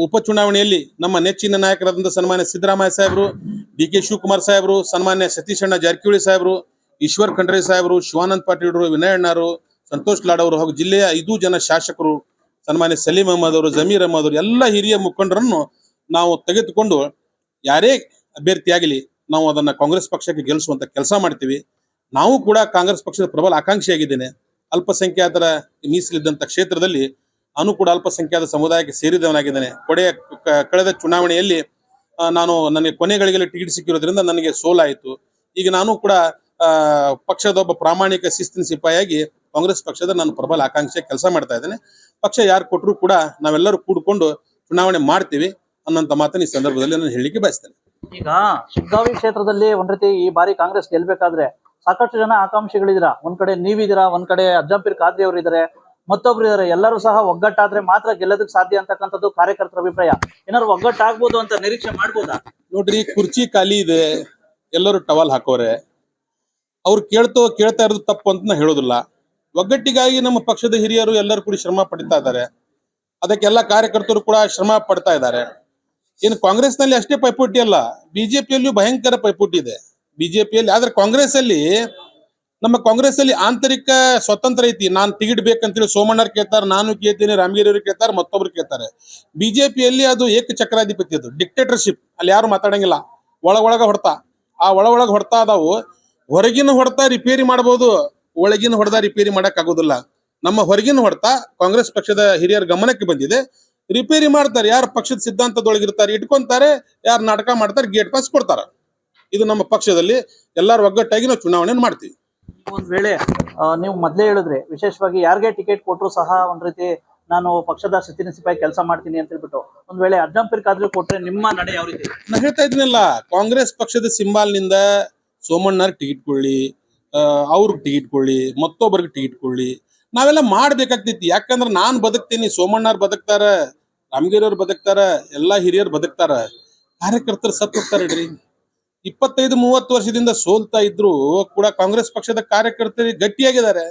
ಉಪಚುನಾವಣೆಯಲ್ಲಿ ನಮ್ಮ ನೆಚ್ಚಿನ ನಾಯಕರಾದಂಥ ಸನ್ಮಾನ್ಯ ಸಿದ್ದರಾಮಯ್ಯ ಸಾಹೇಬರು, ಡಿ.ಕೆ. ಶಿವಕುಮಾರ್ ಸಾಹೇಬರು, ಸನ್ಮಾನ್ಯ ಸತೀಶಣ್ಣ ಜಾರಕಿಹೊಳಿ ಸಾಹೇಬರು, ಈಶ್ವರ್ ಖಂಡ್ರೆ ಸಾಹೇಬರು, ಶಿವಾನಂದ ಪಾಟೀಲ್ರು, ವಿನಯ್ ಅಣ್ಣರು, ಸಂತೋಷ್ ಲಾಡ್ ಅವರು ಹಾಗೂ ಜಿಲ್ಲೆಯ 5 ಜನ ಶಾಸಕರು, ಸನ್ಮಾನ್ಯ ಸಲೀಂ ಅಹಮದ್ ಅವರು, ಜಮೀರ್ ಅಹಮದ್ ಅವರು, ಎಲ್ಲ ಹಿರಿಯ ಮುಖಂಡರನ್ನು ನಾವು ತೆಗೆದುಕೊಂಡು ಯಾರೇ ಅಭ್ಯರ್ಥಿಯಾಗಲಿ ನಾವು ಅದನ್ನ ಕಾಂಗ್ರೆಸ್ ಪಕ್ಷಕ್ಕೆ ಗೆಲ್ಲಿಸುವಂತ ಕೆಲಸ ಮಾಡ್ತೀವಿ. ನಾವು ಕೂಡ ಕಾಂಗ್ರೆಸ್ ಪಕ್ಷದ ಪ್ರಬಲ ಆಕಾಂಕ್ಷಿಯಾಗಿದ್ದೇನೆ. ಅಲ್ಪಸಂಖ್ಯಾತರ ಮೀಸಲಿದ್ದಂಥ ಕ್ಷೇತ್ರದಲ್ಲಿ ನಾನು ಕೂಡ ಅಲ್ಪಸಂಖ್ಯಾತ ಸಮುದಾಯಕ್ಕೆ ಸೇರಿದವನಾಗಿದ್ದೇನೆ. ಕಳೆದ ಚುನಾವಣೆಯಲ್ಲಿ ನನಗೆ ಕೊನೆಗಳಿಗೆ ಟಿಕೆಟ್ ಸಿಕ್ಕಿರೋದ್ರಿಂದ ನನಗೆ ಸೋಲಾಯಿತು. ಈಗ ನಾನು ಕೂಡ ಪಕ್ಷದ ಒಬ್ಬ ಪ್ರಾಮಾಣಿಕ ಶಿಸ್ತಿನ ಸಿಪಾಯಿಯಾಗಿ ಕಾಂಗ್ರೆಸ್ ಪಕ್ಷದ ನಾನು ಪ್ರಬಲ ಆಕಾಂಕ್ಷೆ ಕೆಲಸ ಮಾಡ್ತಾ ಇದ್ದೇನೆ. ಪಕ್ಷ ಯಾರು ಕೊಟ್ಟರು ಕೂಡ ನಾವೆಲ್ಲರೂ ಕೂಡಿಕೊಂಡು ಚುನಾವಣೆ ಮಾಡ್ತೀವಿ ಅನ್ನೋಂಥ ಮಾತನ್ನು ಈ ಸಂದರ್ಭದಲ್ಲಿ ನಾನು ಹೇಳಲಿಕ್ಕೆ ಬಯಸ್ತೇನೆ. ಈಗ ಶಿಗ್ಗಾಂವಿ ಕ್ಷೇತ್ರದಲ್ಲಿ ಒಂದ್ ರೀತಿ ಈ ಬಾರಿ ಕಾಂಗ್ರೆಸ್ ಗೆಲ್ಬೇಕಾದ್ರೆ ಸಾಕಷ್ಟು ಜನ ಆಕಾಂಕ್ಷಿಗಳಿದ್ದೀರಾ. ಒಂದ್ ಕಡೆ ನೀವಿದ್ದೀರಾ, ಒಂದ್ ಕಡೆ ಅಜ್ಜಂಪೀರ್ ಖಾದ್ರಿ ಅವರು ಇದ್ದಾರೆ, ಮತ್ತೊಬ್ರು ಇದಾರೆ. ಎಲ್ಲರೂ ಸಹ ಒಗ್ಗಟ್ಟಾದ್ರೆ ಮಾತ್ರ ಗೆಲ್ಲೋದಕ್ಕೆ ಸಾಧ್ಯ ಅಂತಕ್ಕಂಥದ್ದು ಕಾರ್ಯಕರ್ತರ ಅಭಿಪ್ರಾಯ. ಏನಾದ್ರು ಒಗ್ಗಟ್ಟಾಗ್ಬೋದು ಅಂತ ನಿರೀಕ್ಷೆ ಮಾಡ್ಬೋದಾ? ನೋಡ್ರಿ, ಕುರ್ಚಿ ಖಾಲಿ ಇದೆ, ಎಲ್ಲರೂ ಟವಲ್ ಹಾಕೋರೆ. ಅವ್ರು ಕೇಳ್ತಾ ಇರೋದು ತಪ್ಪು ಅಂತ ಹೇಳೋದಿಲ್ಲ. ಒಗ್ಗಟ್ಟಿಗಾಗಿ ನಮ್ಮ ಪಕ್ಷದ ಹಿರಿಯರು ಎಲ್ಲರೂ ಕೂಡ ಶ್ರಮ ಪಡ್ತಾ ಇದ್ದಾರೆ. ಅದಕ್ಕೆಲ್ಲ ಕಾರ್ಯಕರ್ತರು ಕೂಡ ಶ್ರಮ ಪಡ್ತಾ ಇದ್ದಾರೆ. ಇನ್ನು ಕಾಂಗ್ರೆಸ್ನಲ್ಲಿ ಅಷ್ಟೇ ಪೈಪೋಟಿ ಅಲ್ಲ, ಬಿಜೆಪಿಯಲ್ಲೂ ಭಯಂಕರ ಪೈಪೋಟಿ ಇದೆ. ಬಿಜೆಪಿಯಲ್ಲಿ ಆದ್ರೆ ಕಾಂಗ್ರೆಸ್ ಅಲ್ಲಿ ನಮ್ಮ ಕಾಂಗ್ರೆಸ್ ಅಲ್ಲಿ ಆಂತರಿಕ ಸ್ವತಂತ್ರ ಐತಿ. ನಾನ್ ಟಿಕೆಟ್ ಬೇಕಂತೇಳಿ ಸೋಮಣ್ಣರ್ ಕೇಳ್ತಾರೆ, ನಾನು ಕೇಳ್ತೀನಿ, ರಾಮಗಿರಿ ಅವರು ಕೇಳ್ತಾರೆ, ಮತ್ತೊಬ್ರು ಕೇಳ್ತಾರೆ. ಬಿಜೆಪಿಯಲ್ಲಿ ಅದು ಏಕಚಕ್ರಾಧಿಪತಿ, ಅದು ಡಿಕ್ಟೇಟರ್ಶಿಪ್. ಅಲ್ಲಿ ಯಾರು ಮಾತಾಡಂಗಿಲ್ಲ, ಒಳಗೊಳಗ ಹೊಡ್ತಾ. ಆ ಒಳಗೊಳಗ ಹೊಡ್ತಾ ಅದಾವು. ಹೊರಗಿನ ಹೊಡ್ತಾ ರಿಪೇರಿ ಮಾಡಬಹುದು, ಒಳಗಿನ ಹೊಡೆದ ರಿಪೇರಿ ಮಾಡಕ್ ಆಗೋದಿಲ್ಲ. ನಮ್ಮ ಹೊರಗಿನ ಹೊಡ್ತಾ ಕಾಂಗ್ರೆಸ್ ಪಕ್ಷದ ಹಿರಿಯರ ಗಮನಕ್ಕೆ ಬಂದಿದೆ. ರಿಪೇರಿ ಮಾಡ್ತಾರೆ, ಯಾರು ಪಕ್ಷದ ಸಿದ್ಧಾಂತದೊಳಗಿರ್ತಾರೆ ಇಟ್ಕೊಂತಾರೆ, ಯಾರು ನಾಟಕ ಮಾಡ್ತಾರೆ ಗೇಟ್ ಪಾಸ್ ಕೊಡ್ತಾರ. ಇದು ನಮ್ಮ ಪಕ್ಷದಲ್ಲಿ ಎಲ್ಲಾರು ಒಗ್ಗಟ್ಟಾಗಿ ನಾವು ಚುನಾವಣೆ ಮಾಡ್ತೀವಿ. ಒಂದ್ ವೇಳೆ ನೀವು ಮೊದ್ಲೇ ಹೇಳಿದ್ರಿ, ವಿಶೇಷವಾಗಿ ಯಾರಿಗೆ ಟಿಕೆಟ್ ಕೊಟ್ಟರು ಸಹ ಒಂದ್ ರೀತಿ ನಾನು ಪಕ್ಷದ ಸಚಿವ ಸಿಪಾಯಿ ಕೆಲಸ ಮಾಡ್ತೀನಿ ಅಂತ ಹೇಳ್ಬಿಟ್ಟು, ಒಂದ್ ವೇಳೆ ಅಜ್ಜಂಪೀರ್ ಕಾದ್ರೆ ಕೊಟ್ರೆ ನಿಮ್ಮ ನಡೆ ಯಾವ ರೀತಿ? ನಾ ಹೇಳ್ತಾ ಇದ್ದೀನಲ್ಲ, ಕಾಂಗ್ರೆಸ್ ಪಕ್ಷದ ಸಿಂಬಾಲ್ ನಿಂದ ಸೋಮಣ್ಣರ್ ಟಿಕೆಟ್ ಕೊಳ್ಳಿ, ಅವ್ರಿಗೆ ಟಿಕೆಟ್ ಕೊಳ್ಳಿ, ಮತ್ತೊಬ್ಬರಿಗೆ ಟಿಕೆಟ್ ಕೊಳ್ಳಿ, ನಾವೆಲ್ಲ ಮಾಡ್ಬೇಕಾಗ್ತೈತಿ. ಯಾಕಂದ್ರೆ ನಾನ್ ಬದುಕ್ತೀನಿ, ಸೋಮಣ್ಣರ್ ಬದುಕ್ತಾರ, ರಾಮಗಿರಿ ಅವ್ರು ಬದುಕ್ತಾರ, ಎಲ್ಲಾ ಹಿರಿಯರು ಬದುಕ್ತಾರ, ಕಾರ್ಯಕರ್ತರು ಸತ್ತು ಹೋಗ್ತಾರ್ರಿ. 25-30 ವರ್ಷದಿಂದ ಸೋಲ್ತಾ ಇದ್ರು ಕೂಡ ಕಾಂಗ್ರೆಸ್ ಪಕ್ಷದ ಕಾರ್ಯಕರ್ತರು ಗಟ್ಟಿಯಾಗಿದ್ದಾರೆ.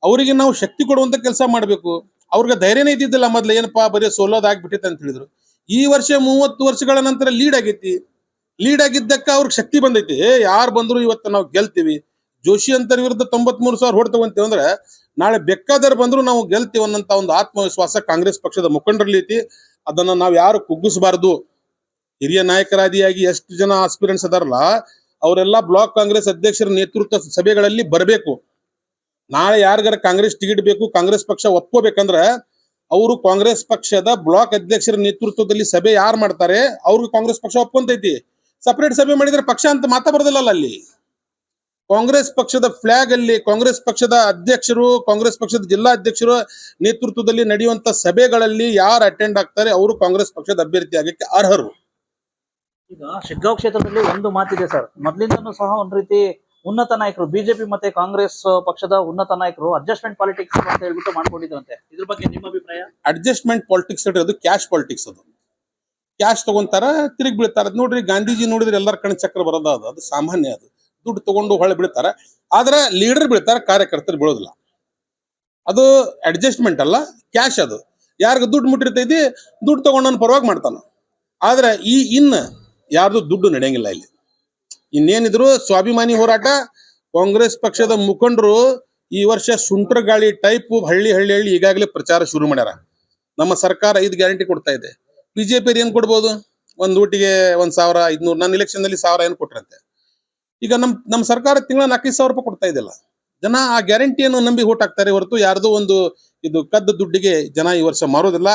ಅವರಿಗೆ ನಾವು ಶಕ್ತಿ ಕೊಡುವಂತ ಕೆಲಸ ಮಾಡ್ಬೇಕು. ಅವ್ರಿಗೆ ಧೈರ್ಯನೇ ಇದ್ದಿದ್ದಿಲ್ಲ ಮೊದ್ಲು, ಏನಪ್ಪಾ ಬರೀ ಸೋಲೋದಾಗ್ಬಿಟ್ಟಿದೆ ಅಂತ ಹೇಳಿದ್ರು. ಈ ವರ್ಷ 30 ವರ್ಷಗಳ ನಂತರ ಲೀಡ್ ಆಗೈತಿ. ಲೀಡ್ ಆಗಿದ್ದಕ್ಕ ಅವ್ರಿಗೆ ಶಕ್ತಿ ಬಂದೈತಿ. ಯಾರು ಬಂದ್ರು ಇವತ್ತು ನಾವು ಗೆಲ್ತೀವಿ. ಜೋಶಿ ಅಂತರ ವಿರುದ್ಧ 93,000 ಹೊಡ್ ತಗೊಂತೀವಿ ಅಂದ್ರೆ ನಾಳೆ ಬೇಕಾದವ್ರು ಬಂದ್ರು ನಾವು ಗೆಲ್ತೀವಿ ಅನ್ನೋಂತ ಒಂದು ಆತ್ಮವಿಶ್ವಾಸ ಕಾಂಗ್ರೆಸ್ ಪಕ್ಷದ ಮುಖಂಡರಲ್ಲಿ ಐತಿ. ಅದನ್ನ ನಾವ್ ಯಾರು ಕುಗ್ಗಿಸಬಾರ್ದು. ಹಿರಿಯ ನಾಯಕರಾದಿಯಾಗಿ ಎಷ್ಟು ಜನ ಆಸ್ಪಿರೆಂಟ್ಸ್ ಅದಾರಲ್ಲ, ಅವರೆಲ್ಲ ಬ್ಲಾಕ್ ಕಾಂಗ್ರೆಸ್ ಅಧ್ಯಕ್ಷರ ನೇತೃತ್ವ ಸಭೆಗಳಲ್ಲಿ ಬರಬೇಕು. ನಾಳೆ ಯಾರಿಗಾರ ಕಾಂಗ್ರೆಸ್ ಟಿಕೆಟ್ ಬೇಕು, ಕಾಂಗ್ರೆಸ್ ಪಕ್ಷ ಒಪ್ಕೋಬೇಕಂದ್ರ ಅವರು ಕಾಂಗ್ರೆಸ್ ಪಕ್ಷದ ಬ್ಲಾಕ್ ಅಧ್ಯಕ್ಷರ ನೇತೃತ್ವದಲ್ಲಿ ಸಭೆ ಯಾರು ಮಾಡ್ತಾರೆ ಅವ್ರಿಗೆ ಕಾಂಗ್ರೆಸ್ ಪಕ್ಷ ಒಪ್ಕೊಂತೈತಿ. ಸಪರೇಟ್ ಸಭೆ ಮಾಡಿದ್ರೆ ಪಕ್ಷ ಅಂತ ಮಾತಾ ಬರೋದಿಲ್ಲ. ಅಲ್ಲಿ ಕಾಂಗ್ರೆಸ್ ಪಕ್ಷದ ಫ್ಲಾಗ್ ಅಲ್ಲಿ ಕಾಂಗ್ರೆಸ್ ಪಕ್ಷದ ಅಧ್ಯಕ್ಷರು, ಕಾಂಗ್ರೆಸ್ ಪಕ್ಷದ ಜಿಲ್ಲಾ ಅಧ್ಯಕ್ಷರು ನೇತೃತ್ವದಲ್ಲಿ ನಡೆಯುವಂತ ಸಭೆಗಳಲ್ಲಿ ಯಾರು ಅಟೆಂಡ್ ಆಗ್ತಾರೆ ಅವರು ಕಾಂಗ್ರೆಸ್ ಪಕ್ಷದ ಅಭ್ಯರ್ಥಿ ಆಗಕ್ಕೆ ಅರ್ಹರು. ಈಗ ಶಿಗ್ಗಾಂವ್ ಕ್ಷೇತ್ರದಲ್ಲಿ ಒಂದು ಮಾತಿದೆ ಸರ್, ಮೊದ್ಲಿಂದನೂ ಸಹ ಒಂದ್ ರೀತಿ ಉನ್ನತ ನಾಯಕರು, ಬಿಜೆಪಿ ಮತ್ತೆ ಕಾಂಗ್ರೆಸ್ ಪಕ್ಷದ ಉನ್ನತ ನಾಯಕರು ಅಡ್ಜಸ್ಟ್ಮೆಂಟ್ ಪಾಲಿಟಿಕ್ಸ್ ಅಂತ ಹೇಳ್ಬಿಟ್ಟು ಮಾಡ್ಕೊಂಡಿದ್ರಂತೆ. ಇದ್ರ ಬಗ್ಗೆ ನಿಮ್ಮ ಅಭಿಪ್ರಾಯ? ಅಡ್ಜಸ್ಟ್ಮೆಂಟ್ ಪಾಲಿಟಿಕ್ಸ್ ಅದು ಕ್ಯಾಶ್ ಪಾಲಿಟಿಕ್ಸ್. ಅದು ಕ್ಯಾಶ್ ತಗೊಂತಾರ, ತಿರುಗಿ ಬೀಳ್ತಾರ. ನೋಡ್ರಿ, ಗಾಂಧೀಜಿ ನೋಡಿದ್ರೆ ಎಲ್ಲರ ಕಣ ಚಕ್ರ ಬರೋದ, ಅದು ಸಾಮಾನ್ಯ. ಅದು ದುಡ್ಡು ತಗೊಂಡು ಹೊಳೆ ಬೀಳ್ತಾರ, ಆದ್ರೆ ಲೀಡರ್ ಬೀಳ್ತಾರ, ಕಾರ್ಯಕರ್ತರು ಬೀಳೋದಿಲ್ಲ. ಅದು ಅಡ್ಜಸ್ಟ್ಮೆಂಟ್ ಅಲ್ಲ, ಕ್ಯಾಶ್. ಅದು ಯಾರಿಗ ದುಡ್ಡು ಮುಟ್ಟಿರ್ತೈತಿ, ದುಡ್ಡು ತಗೊಂಡು ಪರವಾಗಿ ಮಾಡ್ತಾನ. ಆದ್ರೆ ಇನ್ನ ಯಾರ್ದು ದುಡ್ಡು ನಡೆಯಂಗಿಲ್ಲ ಇಲ್ಲಿ. ಇನ್ನೇನಿದ್ರು ಸ್ವಾಭಿಮಾನಿ ಹೋರಾಟ. ಕಾಂಗ್ರೆಸ್ ಪಕ್ಷದ ಮುಖಂಡರು ಈ ವರ್ಷ ಸುಂಟ್ರ ಗಾಳಿ ಟೈಪ್ ಹಳ್ಳಿ ಈಗಾಗಲೇ ಪ್ರಚಾರ ಶುರು ಮಾಡ್ಯಾರ. ನಮ್ಮ ಸರ್ಕಾರ 5 ಗ್ಯಾರಂಟಿ ಕೊಡ್ತಾ ಇದೆ. ಬಿಜೆಪಿ ಏನ್ ಕೊಡ್ಬೋದು? ಒಂದ್ ಊಟಿಗೆ 1,500. ನನ್ನ ಇಲೆಕ್ಷನ್ ನಲ್ಲಿ 1,000 ಏನ್ ಕೊಟ್ರಂತೆ. ಈಗ ನಮ್ ಸರ್ಕಾರ ತಿಂಗಳ 45,000 ರೂಪಾಯಿ ಕೊಡ್ತಾ ಇದೆಯಲ್ಲ. ಜನ ಆ ಗ್ಯಾರಂಟಿಯನ್ನು ನಂಬಿ ಓಟ್ ಹಾಕ್ತಾರೆ ಹೊರತು ಯಾರ್ದೋ ಒಂದು ಇದು ಕದ್ದ ದುಡ್ಡಿಗೆ ಜನ ಈ ವರ್ಷ ಮಾರೋದಿಲ್ಲ.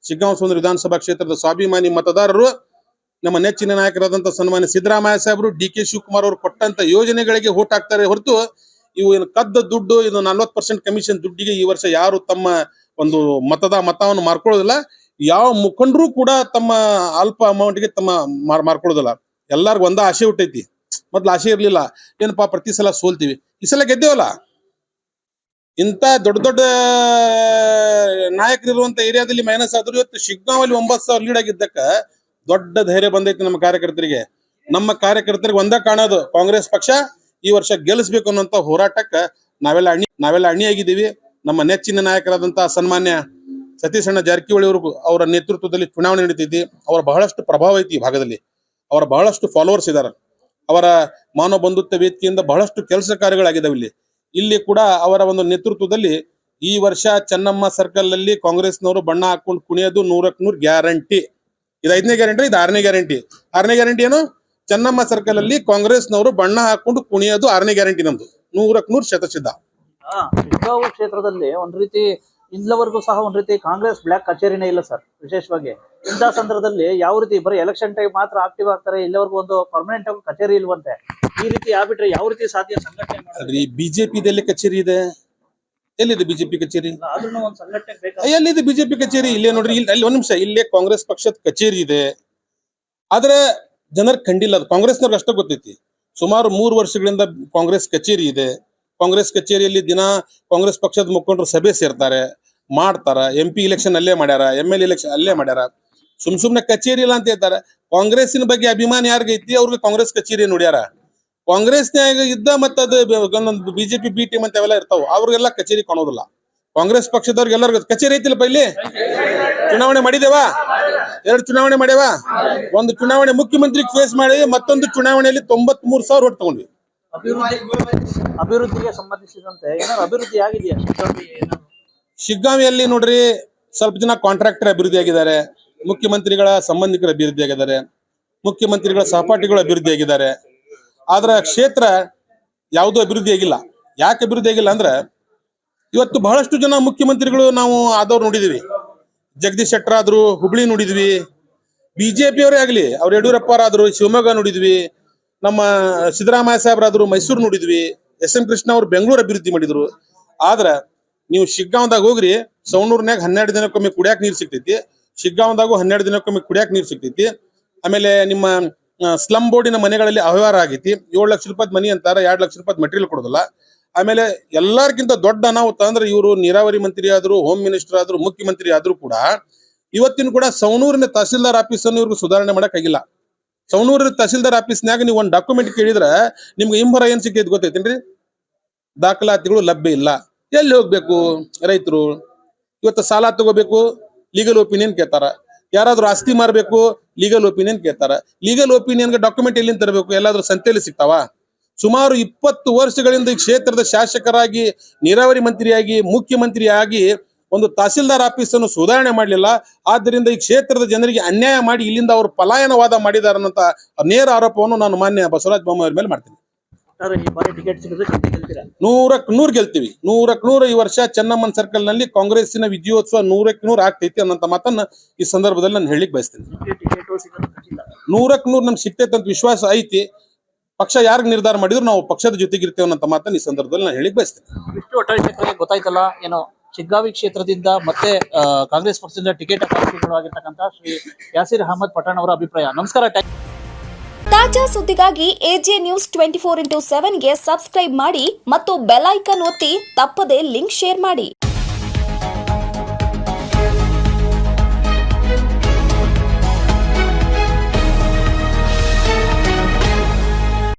ಶಿಗ್ಗಾಂವ ಸುಂದರ ವಿಧಾನಸಭಾ ಕ್ಷೇತ್ರದ ಸ್ವಾಭಿಮಾನಿ ಮತದಾರರು ನಮ್ಮ ನೆಚ್ಚಿನ ನಾಯಕರಾದಂತ ಸನ್ಮಾನ್ಯ ಸಿದ್ದರಾಮಯ್ಯ ಸಾಹೇಬರು, DK ಶಿವಕುಮಾರ್ ಅವರು ಕೊಟ್ಟಂತ ಯೋಜನೆಗಳಿಗೆ ಓಟ್ ಹಾಕ್ತಾರೆ ಹೊರತು ಇವು ಏನು ಕದ್ದ ದುಡ್ಡು, ಇದು 40% ಕಮಿಷನ್ ದುಡ್ಡಿಗೆ ಈ ವರ್ಷ ಯಾರು ತಮ್ಮ ಒಂದು ಮತವನ್ನು ಮಾರ್ಕೊಳ್ಳೋದಿಲ್ಲ. ಯಾವ ಮುಖಂಡರು ಕೂಡ ತಮ್ಮ ಅಲ್ಪ ಅಮೌಂಟ್ಗೆ ತಮ್ಮ ಮಾರ್ಕೊಳ್ಳೋದಿಲ್ಲ. ಎಲ್ಲಾರ್ಗು ಒಂದ ಆಸೆ ಹುಟ್ಟೈತಿ. ಮೊದ್ಲು ಆಸೆ ಇರ್ಲಿಲ್ಲ, ಏನಪ್ಪಾ ಪ್ರತಿ ಸಲ ಸೋಲ್ತೀವಿ, ಈ ಸಲ ಗೆದ್ದೇವಲ್ಲ. ಇಂತ ದೊಡ್ಡ ನಾಯಕರಿರುವಂತ ಏರಿಯಾದಲ್ಲಿ ಮೈನಸ್ ಆದ್ರೂ ಇವತ್ತು ಶಿಗ್ಗಾಂವಲ್ಲಿ 9,000 ಲೀಡ್ ಆಗಿದ್ದಕ್ಕ ದೊಡ್ಡ ಧೈರ್ಯ ಬಂದೈತಿ ನಮ್ಮ ಕಾರ್ಯಕರ್ತರಿಗೆ. ನಮ್ಮ ಕಾರ್ಯಕರ್ತರಿಗೆ ಒಂದ ಕಾಣೋದು, ಕಾಂಗ್ರೆಸ್ ಪಕ್ಷ ಈ ವರ್ಷ ಗೆಲ್ಲಿಸ್ಬೇಕು ಅನ್ನೋಂತ ಹೋರಾಟಕ್ಕ ನಾವೆಲ್ಲ ಅಣಿಯಾಗಿದ್ದೀವಿ. ನಮ್ಮ ನೆಚ್ಚಿನ ನಾಯಕರಾದಂತಹ ಸನ್ಮಾನ್ಯ ಸತೀಶ್ ಅಣ್ಣ ಜಾರಕಿಹೊಳಿ ಅವರ ನೇತೃತ್ವದಲ್ಲಿ ಚುನಾವಣೆ ನಡೀತೈತಿ. ಅವರ ಬಹಳಷ್ಟು ಪ್ರಭಾವ ಐತಿ ಈ ಭಾಗದಲ್ಲಿ. ಅವರ ಬಹಳಷ್ಟು ಫಾಲೋವರ್ಸ್ ಇದ್ದಾರೆ. ಅವರ ಮಾನವ ಬಂಧುತ್ವ ವೇದಿಕೆಯಿಂದ ಬಹಳಷ್ಟು ಕೆಲಸ ಕಾರ್ಯಗಳಾಗಿದ್ದಾವೆ. ಇಲ್ಲಿ ಕೂಡ ಅವರ ಒಂದು ನೇತೃತ್ವದಲ್ಲಿ ಈ ವರ್ಷ ಚೆನ್ನಮ್ಮ ಸರ್ಕಲ್ ಅಲ್ಲಿ ಕಾಂಗ್ರೆಸ್ನವರು ಬಣ್ಣ ಹಾಕೊಂಡು ಕುಣಿಯೋದು 100ಕ್ಕೆ 100 ಗ್ಯಾರಂಟಿ. ಇದು 5ನೇ ಗ್ಯಾರಂಟಿ, ಇದು 6ನೇ ಗ್ಯಾರಂಟಿ. 6ನೇ ಗ್ಯಾರಂಟಿ ಏನು? ಚೆನ್ನಮ್ಮ ಸರ್ಕಲ್ ಅಲ್ಲಿ ಕಾಂಗ್ರೆಸ್ನವರು ಬಣ್ಣ ಹಾಕೊಂಡು ಕುಣಿಯೋದು 6ನೇ ಗ್ಯಾರಂಟಿ ನಮ್ದು. 100ಕ್ಕೆ 100 ಶತಸಿದ್ಧ. ಶಿಗ್ಗಾಂವ್ ಕ್ಷೇತ್ರದಲ್ಲಿ ಒಂದ್ ರೀತಿ ಇಲ್ಲಿವರೆಗೂ ಸಹ ಒಂದ್ ರೀತಿ ಕಾಂಗ್ರೆಸ್ ಬ್ಲಾಕ್ ಕಚೇರಿನೇ ಇಲ್ಲ ಸರ್. ವಿಶೇಷವಾಗಿ ಇಂಥ ಸಂದರ್ಭದಲ್ಲಿ ಯಾವ ರೀತಿ ಬರೀ ಎಲೆಕ್ಷನ್ ಟೈಮ್ ಮಾತ್ರ ಆಕ್ಟಿವ್ ಆಗ್ತಾರೆ, ಇಲ್ಲಿವರೆಗೂ ಒಂದು ಪರ್ಮನೆಂಟ್ ಆಗಿ ಕಚೇರಿ ಇಲ್ವಂತೆ. ಈ ರೀತಿ ಆಗ್ಬಿಟ್ರೆ ಯಾವ ರೀತಿ ಸಾಧ್ಯ ಸಂಘಟನೆ ಮಾಡೋದು? ಬಿಜೆಪಿದಲ್ಲಿ ಕಚೇರಿ ಇದೆ, ಎಲ್ಲಿದೆ ಬಿಜೆಪಿ ಕಚೇರಿ? ಆದ್ರೂ ಒಂದು ಸಂಘಟನೆ ಬೇಕು. ಎಲ್ಲಿದೆ ಬಿಜೆಪಿ ಕಚೇರಿ? ಇಲ್ಲೇ ನೋಡ್ರಿ, ಅಲ್ಲಿ ಒಂದ್ ನಿಮಿಷ, ಇಲ್ಲೇ ಕಾಂಗ್ರೆಸ್ ಪಕ್ಷದ ಕಚೇರಿ ಇದೆ. ಆದ್ರೆ ಜನರ್ ಕಂಡಿಲ್ಲ. ಅದು ಕಾಂಗ್ರೆಸ್ನವ್ರಿಗೆ ಅಷ್ಟೇ ಗೊತ್ತೈತಿ. ಸುಮಾರು 3 ವರ್ಷಗಳಿಂದ ಕಾಂಗ್ರೆಸ್ ಕಚೇರಿ ಇದೆ. ಕಾಂಗ್ರೆಸ್ ಕಚೇರಿಯಲ್ಲಿ ದಿನ ಕಾಂಗ್ರೆಸ್ ಪಕ್ಷದ ಮುಖಂಡರು ಸಭೆ ಸೇರ್ತಾರೆ, ಮಾಡ್ತಾರ. MP ಇಲೆಕ್ಷನ್ ಅಲ್ಲೇ ಮಾಡ್ಯಾರ, MLA ಇಲೆಕ್ಷನ್ ಅಲ್ಲೇ ಮಾಡ್ಯಾರ. ಸುಮ್ನೆ ಕಚೇರಿ ಇಲ್ಲ ಅಂತ ಹೇಳ್ತಾರೆ. ಕಾಂಗ್ರೆಸ್ಸಿನ ಬಗ್ಗೆ ಅಭಿಮಾನ ಯಾರಿಗೈತಿ ಅವ್ರಿಗೆ ಕಾಂಗ್ರೆಸ್ ಕಚೇರಿ ನೋಡ್ಯಾರ. ಕಾಂಗ್ರೆಸ್ನ್ಯಾಗ ಇದ್ದ ಮತ್ತೆ ಅದು ಬಿಜೆಪಿ ಬಿ ಟೀಮ್ ಅಂತ ಅವೆಲ್ಲ ಇರ್ತಾವ, ಅವ್ರಿಗೆಲ್ಲ ಕಚೇರಿ ಕಾಣೋದಿಲ್ಲ. ಕಾಂಗ್ರೆಸ್ ಪಕ್ಷದವ್ರಿಗೆ ಎಲ್ಲರಿಗೂ ಕಚೇರಿ ಐತಿಲ್ಲಪ್ಪ. ಇಲ್ಲಿ ಚುನಾವಣೆ ಮಾಡಿದೇವಾ? 2 ಚುನಾವಣೆ ಮಾಡ್ಯಾವ. ಒಂದು ಚುನಾವಣೆ ಮುಖ್ಯಮಂತ್ರಿ ಫೇಸ್ ಮಾಡಿ, ಮತ್ತೊಂದು ಚುನಾವಣೆಯಲ್ಲಿ 93,000 ಓಟ್ ತಗೊಂಡ್ವಿ. ಅಭಿವೃದ್ಧಿಗೆ ಸಂಬಂಧಿಸಿದಂತೆ ಏನಾದ್ರು ಅಭಿವೃದ್ಧಿ ಆಗಿದೆಯಾ ಶಿಗ್ಗಾಂವಿ ಏನಾದ್ರು? ಶಿಗ್ಗಾಂವಿಯಲ್ಲಿ ನೋಡ್ರಿ ಸ್ವಲ್ಪ ಜನ ಕಾಂಟ್ರಾಕ್ಟರ್ ಅಭಿವೃದ್ಧಿ ಆಗಿದ್ದಾರೆ, ಮುಖ್ಯಮಂತ್ರಿಗಳ ಸಂಬಂಧಿಕರು ಅಭಿವೃದ್ಧಿ ಆಗಿದ್ದಾರೆ, ಮುಖ್ಯಮಂತ್ರಿಗಳ ಸಹಪಾಠಿಗಳು ಅಭಿವೃದ್ಧಿ ಆಗಿದ್ದಾರೆ. ಆದ್ರ ಕ್ಷೇತ್ರ ಯಾವುದೂ ಅಭಿವೃದ್ಧಿ ಆಗಿಲ್ಲ. ಯಾಕೆ ಅಭಿವೃದ್ಧಿ ಆಗಿಲ್ಲ ಅಂದ್ರೆ ಇವತ್ತು ಬಹಳಷ್ಟು ಜನ ಮುಖ್ಯಮಂತ್ರಿಗಳು ನಾವು ಆದವ್ರು ನೋಡಿದೀವಿ. ಜಗದೀಶ್ ಶೆಟ್ಟರ್ ಆದ್ರು ಹುಬ್ಳಿ ನೋಡಿದ್ವಿ, ಬಿಜೆಪಿ ಅವರೇ ಆಗ್ಲಿ ಅವ್ರು ಯಡಿಯೂರಪ್ಪ ಆದ್ರು ಶಿವಮೊಗ್ಗ ನೋಡಿದ್ವಿ, ನಮ್ಮ ಸಿದ್ದರಾಮಯ್ಯ ಸಾಹೇಬ್ರಾದ್ರು ಮೈಸೂರು ನೋಡಿದ್ವಿ, ಎಸ್.ಎಂ. ಕೃಷ್ಣ ಅವರು ಬೆಂಗಳೂರು ಅಭಿವೃದ್ಧಿ ಮಾಡಿದ್ರು. ಆದ್ರ ನೀವು ಶಿಗ್ಗಾಂವ್ದಾಗ ಹೋಗ್ರಿ, ಸವಣೂರ್ನಾಗ 12 ದಿನಕ್ಕೊಮ್ಮೆ ಕುಡಿಯಾಕ ನೀರು ಸಿಗ್ತೈತಿ, ಶಿಗ್ಗಾಂವ್ದಾಗೂ 12 ದಿನಕ್ಕೊಮ್ಮೆ ಕುಡಿಯಾಕ ನೀರು ಸಿಗ್ತೈತಿ. ಆಮೇಲೆ ನಿಮ್ಮ ಸ್ಲಮ್ ಬೋರ್ಡಿನ ಮನೆಗಳಲ್ಲಿ ಅವ್ಯವಹಾರ ಆಗೈತಿ. 7 ಲಕ್ಷ ರೂಪಾಯಿ ಮನಿ ಅಂತಾರ, 2 ಲಕ್ಷ ರೂಪಾಯಿ ಮೆಟೀರಿಯಲ್ ಕೊಡೋದಿಲ್ಲ. ಆಮೇಲೆ ಎಲ್ಲರಿಗಿಂತ ದೊಡ್ಡ ಅನಾಹುತ ಅಂದ್ರೆ ಇವರು ನೀರಾವರಿ ಮಂತ್ರಿ ಆದ್ರು, ಹೋಮ್ ಮಿನಿಸ್ಟರ್ ಆದ್ರು, ಮುಖ್ಯಮಂತ್ರಿ ಆದ್ರೂ ಕೂಡ ಇವತ್ತಿನ ಕೂಡ ಸವಣೂರಿನ ತಹಸೀಲ್ದಾರ್ ಆಫೀಸ್ ಅನ್ನು ಇವ್ರಿಗೆ ಸುಧಾರಣೆ ಮಾಡಕ್ ಆಗಿಲ್ಲ. ಸವಣೂರಿನ ತಹಸೀಲ್ದಾರ್ ಆಫೀಸ್ನಾಗ ನೀವು ಒಂದು ಡಾಕ್ಯುಮೆಂಟ್ ಕೇಳಿದ್ರ ನಿಮ್ಗೆ ಇಂಬರ ಏನ್ ಸಿಕ್ಕೈತಿ ಗೊತ್ತೈತೇನ್ರಿ? ದಾಖಲಾತಿಗಳು ಲಭ್ಯ ಇಲ್ಲ. ಎಲ್ಲಿ ಹೋಗ್ಬೇಕು ರೈತರು? ಇವತ್ತು ಸಾಲ ತಗೋಬೇಕು, ಲೀಗಲ್ ಒಪಿನಿಯನ್ ಕೇಳ್ತಾರ. ಯಾರಾದ್ರೂ ಆಸ್ತಿ ಮಾರಬೇಕು, ಲೀಗಲ್ ಒಪಿನಿಯನ್ ಕೇಳ್ತಾರ. ಲೀಗಲ್ ಒಪಿನಿಯನ್ಗೆ ಡಾಕ್ಯುಮೆಂಟ್ ಎಲ್ಲಿಂದ ತರಬೇಕು? ಎಲ್ಲಾದ್ರೂ ಸಂತೆಯಲ್ಲಿ ಸಿಗ್ತಾವ? ಸುಮಾರು 20 ವರ್ಷಗಳಿಂದ ಈ ಕ್ಷೇತ್ರದ ಶಾಸಕರಾಗಿ, ನೀರಾವರಿ ಮಂತ್ರಿಯಾಗಿ, ಮುಖ್ಯಮಂತ್ರಿಯಾಗಿ ಒಂದು ತಹಸೀಲ್ದಾರ್ ಆಫೀಸ್ ಅನ್ನು ಸುಧಾರಣೆ ಮಾಡಲಿಲ್ಲ. ಆದ್ದರಿಂದ ಈ ಕ್ಷೇತ್ರದ ಜನರಿಗೆ ಅನ್ಯಾಯ ಮಾಡಿ ಇಲ್ಲಿಂದ ಅವರು ಪಲಾಯನವಾದ ಮಾಡಿದ್ದಾರೆ ಅನ್ನೋ ನೇರ ಆರೋಪವನ್ನು ನಾನು ಮಾನ್ಯ ಬಸವರಾಜ ಬೊಮ್ಮಾಯಿ ಮೇಲೆ ಮಾಡ್ತೀನಿ. ಈ ಬಾರಿ ಟಿಕೆಟ್ ಸಿಗುತ್ತೆ, ಗೆಲ್ತೀರಾ? 100ಕ್ಕೆ 100 ಗೆಲ್ತೀವಿ. 100ಕ್ಕೆ 100 ಈ ವರ್ಷ ಚೆನ್ನಮ್ಮನ್ ಸರ್ಕಲ್ ನಲ್ಲಿ ಕಾಂಗ್ರೆಸ್ಸಿನ ವಿಜಯೋತ್ಸವ 100ಕ್ಕೆ 100 ಆಗ್ತೈತಿ ಅನ್ನೋ ಮಾತನ್ನ ಈ ಸಂದರ್ಭದಲ್ಲಿ ನಾನು ಹೇಳಿಕ್ ಬಯಸ್ತೇನೆ. 100ಕ್ಕೆ 100 ನಮ್ಗೆ ಸಿಗ್ತೈತೆ ಅಂತ ವಿಶ್ವಾಸ ಐತಿ. ಪಕ್ಷ ಯಾರಿಗೆ ನಿರ್ಧಾರ ಮಾಡಿದ್ರು ನಾವು ಪಕ್ಷದ ಜೊತೆಗಿರ್ತೇವೆ ಅನ್ನೋ ಮಾತನ್ನ ಈ ಸಂದರ್ಭದಲ್ಲಿ ನಾನು ಹೇಳಿಕ್ ಬಯಸ್ತೇನೆ. ಇಷ್ಟು ಒಟ್ಟಾರೆ ಗೊತ್ತಾಯ್ತಲ್ಲ ಏನೋ ಶಿಗ್ಗಾಂವಿ ಕ್ಷೇತ್ರದಿಂದ ಮತ್ತೆ ಕಾಂಗ್ರೆಸ್ ಪಕ್ಷದಿಂದ ಟಿಕೆಟ್ ಆಕಾಂಕ್ಷಿಗಳಾಗಿರ್ತಕ್ಕಂಥ ಶ್ರೀ ಯಾಸೀರ್ ಅಹಮದ್ ಪಠಾಣ್ ಅವರ ಅಭಿಪ್ರಾಯ. ನಮಸ್ಕಾರ. ತಾಜಾ ಸುದ್ದಿಗಾಗಿ ಎಜೆ ನ್ಯೂಸ್ 24x7 ಗೆ ಸಬ್ಸ್ಕ್ರೈಬ್ ಮಾಡಿ ಮತ್ತು ಬೆಲ್ ಐಕಾನ್ ಒತ್ತಿ ತಪ್ಪದೇ ಲಿಂಕ್ ಶೇರ್ ಮಾಡಿ.